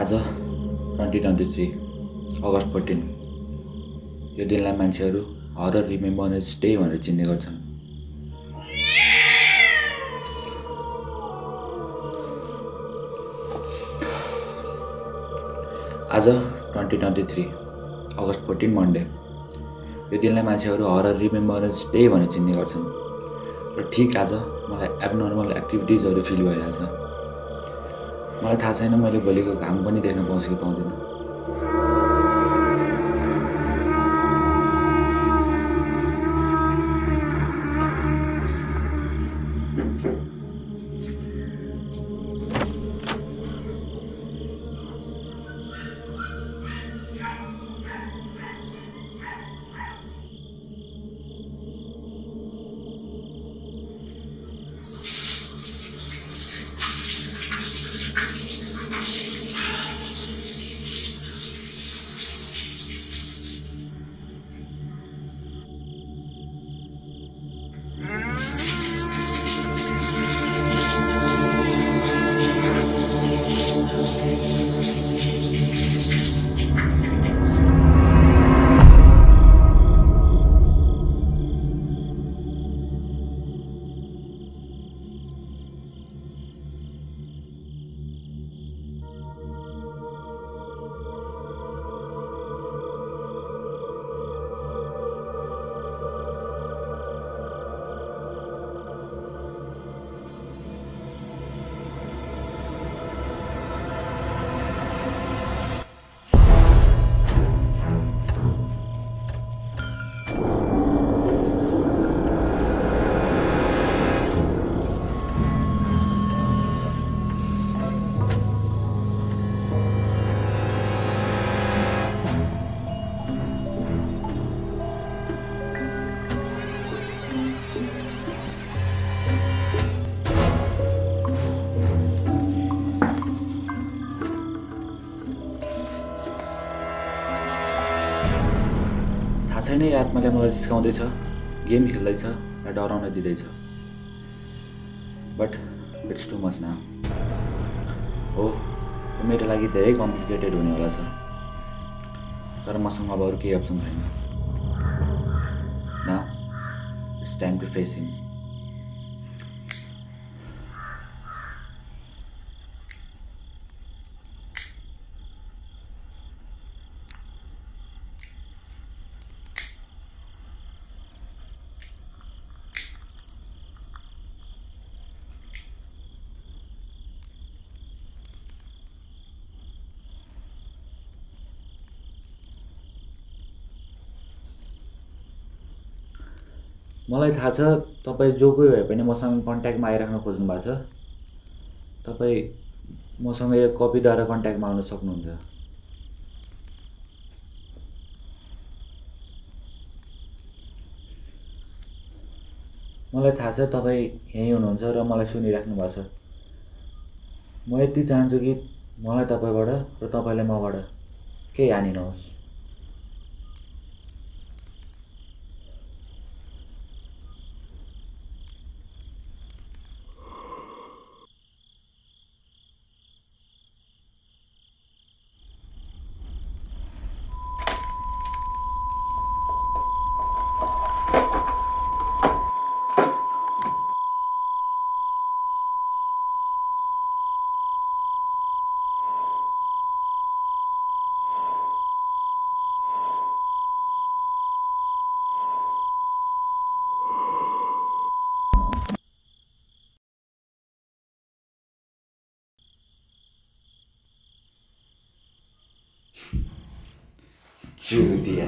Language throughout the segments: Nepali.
आज 2023 अगस्ट 14 यो दिनलाई मान्छेहरू हरर रिमेम्बरेन्स डे भनेर चिन्ने गर्छन्। आज 2023 अगस्ट 14 मन्डे यो दिनलाई मान्छेहरू हरर रिमेम्बरेन्स डे भनेर चिन्ने गर्छन्। र ठिक आज मलाई एबनर्मल एक्टिभिटिजहरू फिल भइरहेछ। मलाई थाहा छैन मैले भोलिको घाम पनि देख्न पाउँछु कि पाउँदिनँ। छैन यो आत्माले मलाई जिस्काउँदैछ, गेम खेल्दैछ र डराउन दिँदैछ। But it's too much now. हो, यो मेरो लागि धेरै कम्प्लिकेटेड हुनेवाला छ, तर मसँग अब अरू केही अप्सन छैन। Now it's time to face him. मलाई थाहा छ तपाईँ जो कोही भए पनि मसँग कन्ट्याक्टमा आइराख्न खोज्नु भएको छ। तपाईँ मसँग यो कपीद्वारा कन्ट्याक्टमा आउन सक्नुहुन्छ। मलाई थाहा छ तपाईँ यहीँ हुनुहुन्छ र मलाई सुनिराख्नु भएको छ। म यति चाहन्छु कि मलाई तपाईँबाट र तपाईँलाई मबाट केही हानि नहोस्। शुरू दिया,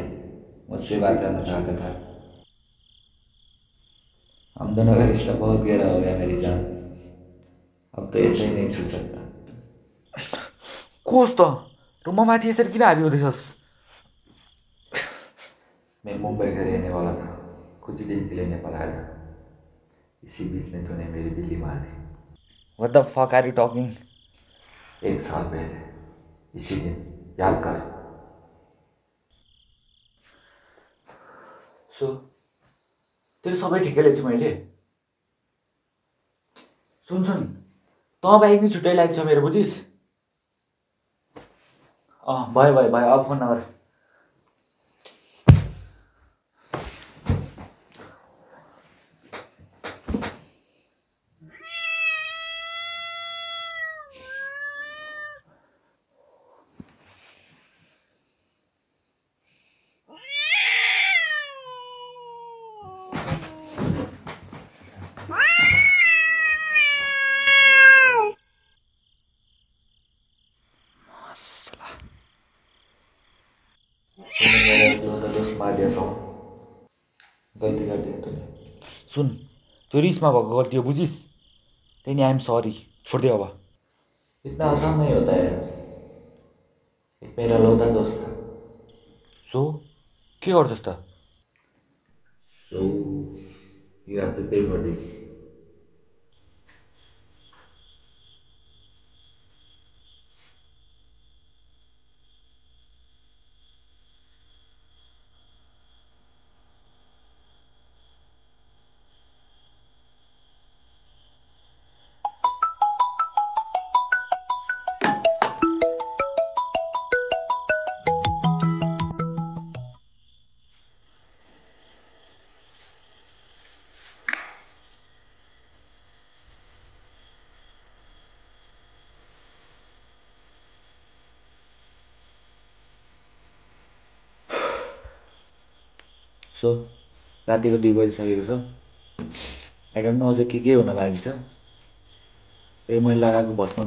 मुझसे बात करना चाहता था। हम दोनों का रिश्ता बहुत गहरा हो गया मेरी जान, अब तो ऐसे ही नहीं छूट सकता। कोस त र म माथि यसरी किन हाबी हुँदैछस्? मैं मुंबई का रहने वाला था, कुछ दिन के लिए नेपाल आया था। इसी बीच में तूने मेरी बिल्ली मार दी। What the fuck are you talking? 1 साल पहले इसी दिन, याद कर। सो तेरो सबै ठिकै ल्याउँछु मैले। सुन सुन, तँ बाहेक नि छुट्टै लाइफ छ मेरो, बुझिस्? भयो भयो भयो, अब फोन नगर। तूने मेरा इकलौता दोस्त मार दिया साहब, गलती कर दिया तूने। सुन, त्यो रिसमा भएको गल्ती हो, बुझिस्? त्यही नि आइएम सरी, छोडिदियो अब। इतना आसान नहीं होता है। एक मेरा लौता दोस्त था। सो के गर्छस् त? So you have to pay for this. So रातिको 2 बजिसकेको छ। आई डोन्ट नो अझै के हुन बाँकी छ। ए मैले लगाएको भस्म